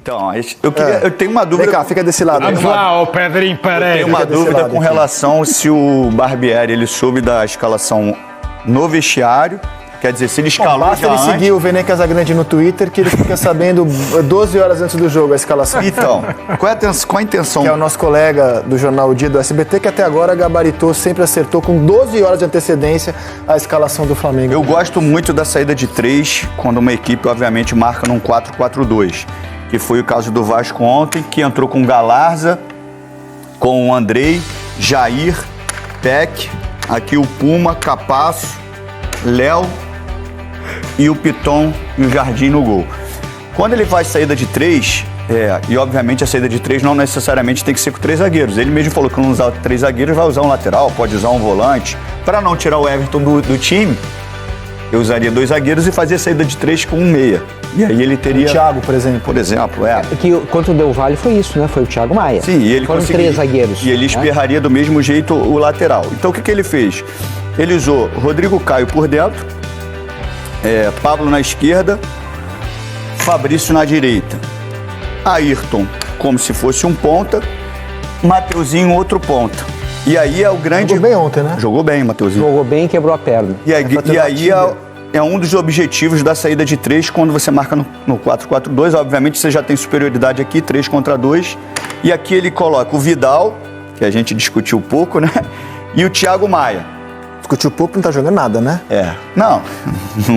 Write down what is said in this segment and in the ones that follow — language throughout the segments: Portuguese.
Então, eu tenho uma dúvida... Vem cá, fica desse lado. Vamos lá, ô Pedrinho Pereira. Eu tenho uma dúvida com relação se o Barbieri, ele soube da escalação no vestiário. Quer dizer, se ele escalou basta já ele antes... seguir o Vene Casagrande no Twitter, que ele fica sabendo 12 horas antes do jogo a escalação. Então, qual a intenção? Que é o nosso colega do jornal O Dia do SBT, que até agora gabaritou, sempre acertou com 12 horas de antecedência a escalação do Flamengo. Eu gosto muito da saída de 3, quando uma equipe, obviamente, marca num 4-4-2. Que foi o caso do Vasco ontem, que entrou com Galarza, com o Andrei, Jair, Peck, aqui o Puma, Capasso, Léo e o Piton e o Jardim no gol. Quando ele faz saída de 3, e obviamente a saída de 3 não necessariamente tem que ser com 3 zagueiros. Ele mesmo falou que não usar 3 zagueiros, vai usar um lateral, pode usar um volante. Para não tirar o Everton do time, eu usaria 2 zagueiros e fazia saída de 3 com um meia. E aí ele teria... O Thiago, por exemplo. Por exemplo, Que contra o Del Valle foi isso, né? Foi o Thiago Maia. Sim, e ele foram conseguiu. 3 zagueiros. E ele esperraria do mesmo jeito o lateral. Então o que ele fez? Ele usou Rodrigo Caio por dentro, Pablo na esquerda, Fabrício na direita, Ayrton como se fosse um ponta, Mateuzinho outro ponta. E aí é o grande... Jogou bem ontem, né? Jogou bem, Mateuzinho. Jogou bem e quebrou a perna. E aí é um dos objetivos da saída de 3 quando você marca no 4-4-2. Obviamente você já tem superioridade aqui, 3 contra 2. E aqui ele coloca o Vidal, que a gente discutiu pouco, né? E o Thiago Maia. Discutiu pouco, não tá jogando nada, né? Não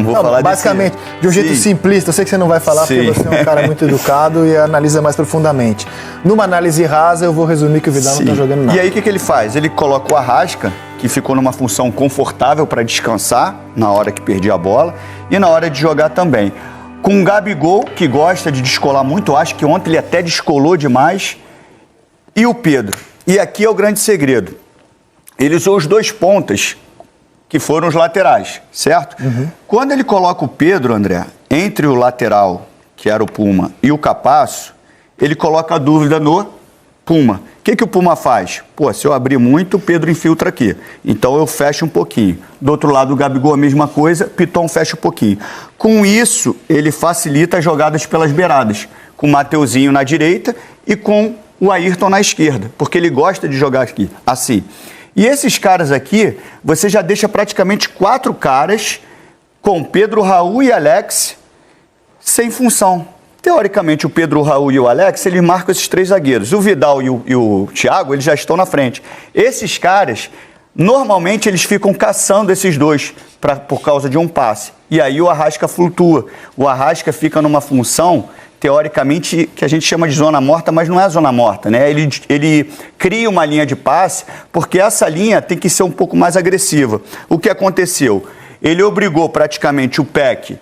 vou falar basicamente, de um jeito simplista, eu sei que você não vai falar porque você é um cara muito educado e analisa mais profundamente. Numa análise rasa, eu vou resumir que o Vidal não tá jogando nada. E aí o que ele faz? Ele coloca o Arrasca, que ficou numa função confortável para descansar na hora que perdia a bola e na hora de jogar também. Com o Gabigol, que gosta de descolar muito, acho que ontem ele até descolou demais, e o Pedro. E aqui é o grande segredo. Ele usou os 2 pontas, que foram os laterais, certo? Quando ele coloca o Pedro, André, entre o lateral, que era o Puma, e o Capasso, ele coloca a dúvida no Puma. O que o Puma faz? Se eu abrir muito, o Pedro infiltra aqui. Então eu fecho um pouquinho. Do outro lado, o Gabigol a mesma coisa, Piton fecha um pouquinho. Com isso, ele facilita as jogadas pelas beiradas, com o Mateuzinho na direita e com o Ayrton na esquerda, porque ele gosta de jogar aqui, assim. E esses caras aqui, você já deixa praticamente 4 caras com Pedro, Raul e Alex sem função. Teoricamente, o Pedro, o Raul e o Alex, eles marcam esses 3 zagueiros. O Vidal e o Thiago, eles já estão na frente. Esses caras, normalmente, eles ficam caçando esses 2 por causa de um passe. E aí o Arrasca flutua. O Arrasca fica numa função, teoricamente, que a gente chama de zona morta, mas não é zona morta, né? Ele cria uma linha de passe, porque essa linha tem que ser um pouco mais agressiva. O que aconteceu? Ele obrigou praticamente o Peck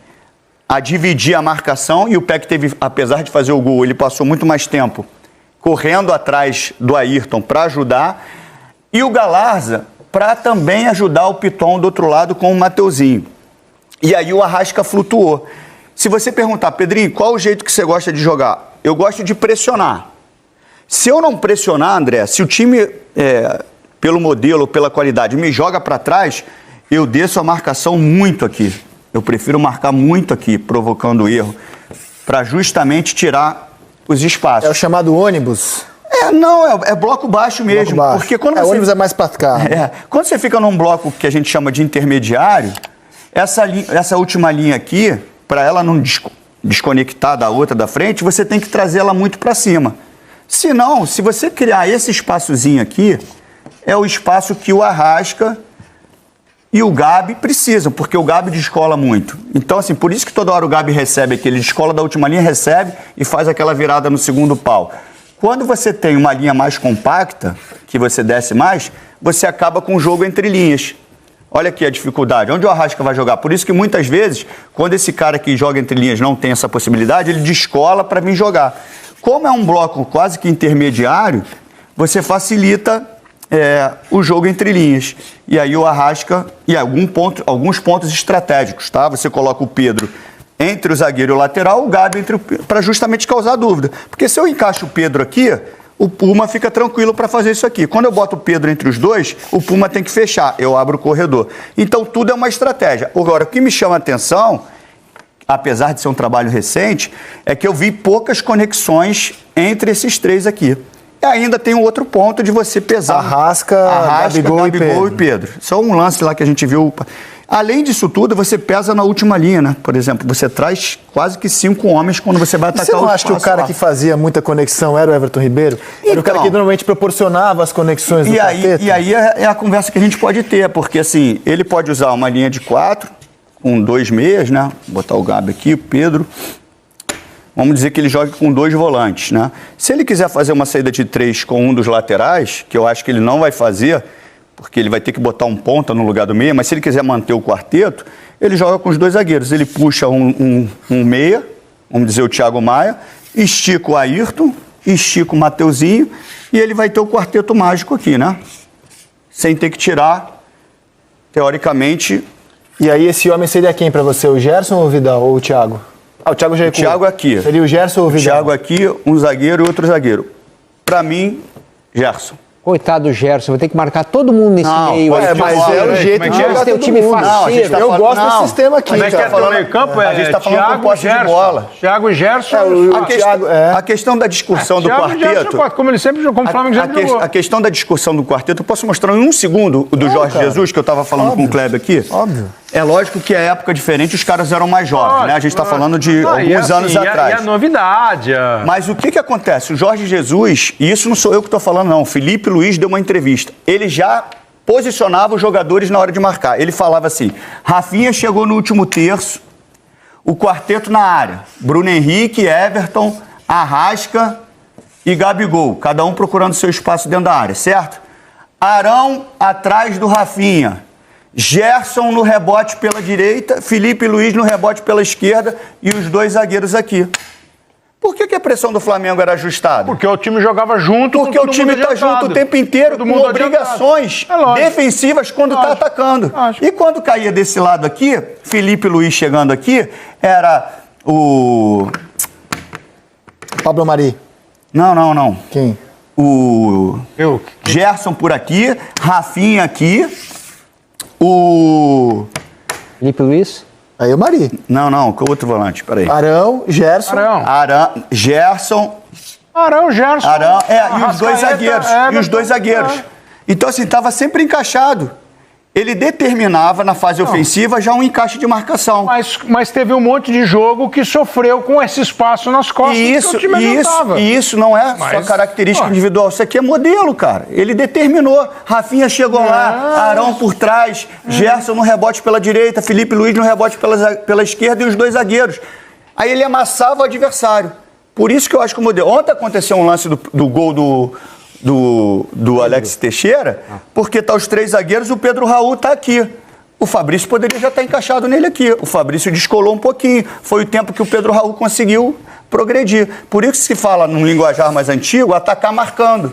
a dividir a marcação, e o Peck teve, apesar de fazer o gol, ele passou muito mais tempo correndo atrás do Ayrton para ajudar, e o Galarza para também ajudar o Piton do outro lado com o Mateuzinho. E aí o Arrasca flutuou. Se você perguntar, Pedrinho, qual o jeito que você gosta de jogar? Eu gosto de pressionar. Se eu não pressionar, André, se o time, pelo modelo, pela qualidade, me joga para trás, eu desço a marcação muito aqui. Eu prefiro marcar muito aqui, provocando erro, para justamente tirar os espaços. É o chamado ônibus? É bloco baixo mesmo. Bloco baixo. Porque quando o ônibus é mais para carro. Quando você fica num bloco que a gente chama de intermediário, essa última linha aqui, para ela não desconectar da outra da frente, você tem que trazer ela muito para cima. Senão, se você criar esse espaçozinho aqui, é o espaço que o Arrasca e o Gabi precisam, porque o Gabi descola muito. Então, assim, por isso que toda hora o Gabi recebe aqui, ele descola da última linha, recebe e faz aquela virada no segundo pau. Quando você tem uma linha mais compacta, que você desce mais, você acaba com o jogo entre linhas. Olha aqui a dificuldade. Onde o Arrasca vai jogar? Por isso que muitas vezes, quando esse cara que joga entre linhas não tem essa possibilidade, ele descola para vir jogar. Como é um bloco quase que intermediário, você facilita o jogo entre linhas. E aí o Arrasca, e alguns pontos estratégicos, tá? Você coloca o Pedro entre o zagueiro e o lateral, o Gabi para justamente causar dúvida. Porque se eu encaixo o Pedro aqui, o Puma fica tranquilo para fazer isso aqui. Quando eu boto o Pedro entre os dois, o Puma tem que fechar, eu abro o corredor. Então tudo é uma estratégia. Agora, o que me chama a atenção apesar de ser um trabalho recente, é que eu vi poucas conexões entre esses três aqui. E ainda tem um outro ponto de você pesar. Arrasca, Gabigol e Pedro. Só um lance lá que a gente viu. Além disso tudo, você pesa na última linha, né? Por exemplo, você traz quase que 5 homens quando você vai atacar o espaço. Você não acha que o cara que fazia muita conexão era o Everton Ribeiro? Era o cara que normalmente proporcionava as conexões do quarteto? E aí é a conversa que a gente pode ter, porque assim, ele pode usar uma linha de 4, com 2 meias, né? Vou botar o Gabi aqui, o Pedro. Vamos dizer que ele joga com 2 volantes, né? Se ele quiser fazer uma saída de 3 com um dos laterais, que eu acho que ele não vai fazer, porque ele vai ter que botar um ponta no lugar do meia, mas se ele quiser manter o quarteto, ele joga com os 2 zagueiros. Ele puxa um meia, vamos dizer o Thiago Maia, estica o Ayrton, estica o Mateuzinho, e ele vai ter o quarteto mágico aqui, né? Sem ter que tirar, teoricamente... E aí esse homem seria quem para você? O Gerson ou o Vidal? Ou o Thiago? Ah, o Thiago já recuou. O Thiago aqui. Seria o Gerson ou o Vidal? O Thiago aqui, um zagueiro e outro zagueiro. Para mim, Gerson. Coitado do Gerson, vai ter que marcar todo mundo nesse meio. Mas é o jeito de jogar tem o time faceiro. Eu gosto desse sistema aqui. Mas é falando meio campo, a gente tá falando com posse de bola. Thiago e Gerson. A questão da discussão do quarteto... Como ele sempre jogou, como o Flamengo sempre jogou. A questão da discussão do quarteto, eu posso mostrar em um segundo o do Jorge Jesus, que eu estava falando com o Kleber aqui? Óbvio. É lógico que é época diferente, os caras eram mais jovens, né? A gente está falando de alguns anos atrás. E a novidade. Mas o que acontece? O Jorge Jesus, e isso não sou eu que estou falando, não. O Felipe Luiz deu uma entrevista. Ele já posicionava os jogadores na hora de marcar. Ele falava assim: Rafinha chegou no último terço, o quarteto na área. Bruno Henrique, Everton, Arrasca e Gabigol. Cada um procurando seu espaço dentro da área, certo? Arão atrás do Rafinha. Gerson no rebote pela direita, Felipe Luiz no rebote pela esquerda e os 2 zagueiros aqui. Por que a pressão do Flamengo era ajustada? Porque o time jogava junto. Porque o time está junto o tempo inteiro, com obrigações defensivas quando está atacando. E quando caía desse lado aqui, Felipe Luiz chegando aqui, era o... Pablo Mari. Não. Quem? O Gerson por aqui, Rafinha aqui, Felipe Luiz? Aí o Mari. Não, com o outro volante, peraí. Arão, Gerson. Gerson. E os 2 zagueiros. Então, assim, estava sempre encaixado. Ele determinava na fase ofensiva já um encaixe de marcação. Mas teve um monte de jogo que sofreu com esse espaço nas costas que o time adiantava. E isso não é só característica individual, isso aqui é modelo, cara. Ele determinou. Rafinha chegou lá, Arão por trás, Gerson no rebote pela direita, Felipe Luiz no rebote pela esquerda e os 2 zagueiros. Aí ele amassava o adversário. Por isso que eu acho que o modelo... Ontem aconteceu um lance do gol do Alex Teixeira, porque tá os 3 zagueiros, o Pedro Raul tá aqui. O Fabrício poderia já estar encaixado nele aqui. O Fabrício descolou um pouquinho. Foi o tempo que o Pedro Raul conseguiu progredir. Por isso que se fala, num linguajar mais antigo, atacar marcando.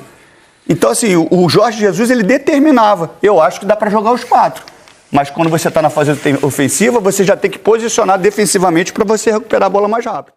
Então, assim, o Jorge Jesus, ele determinava. Eu acho que dá para jogar os 4. Mas quando você está na fase ofensiva, você já tem que posicionar defensivamente para você recuperar a bola mais rápido.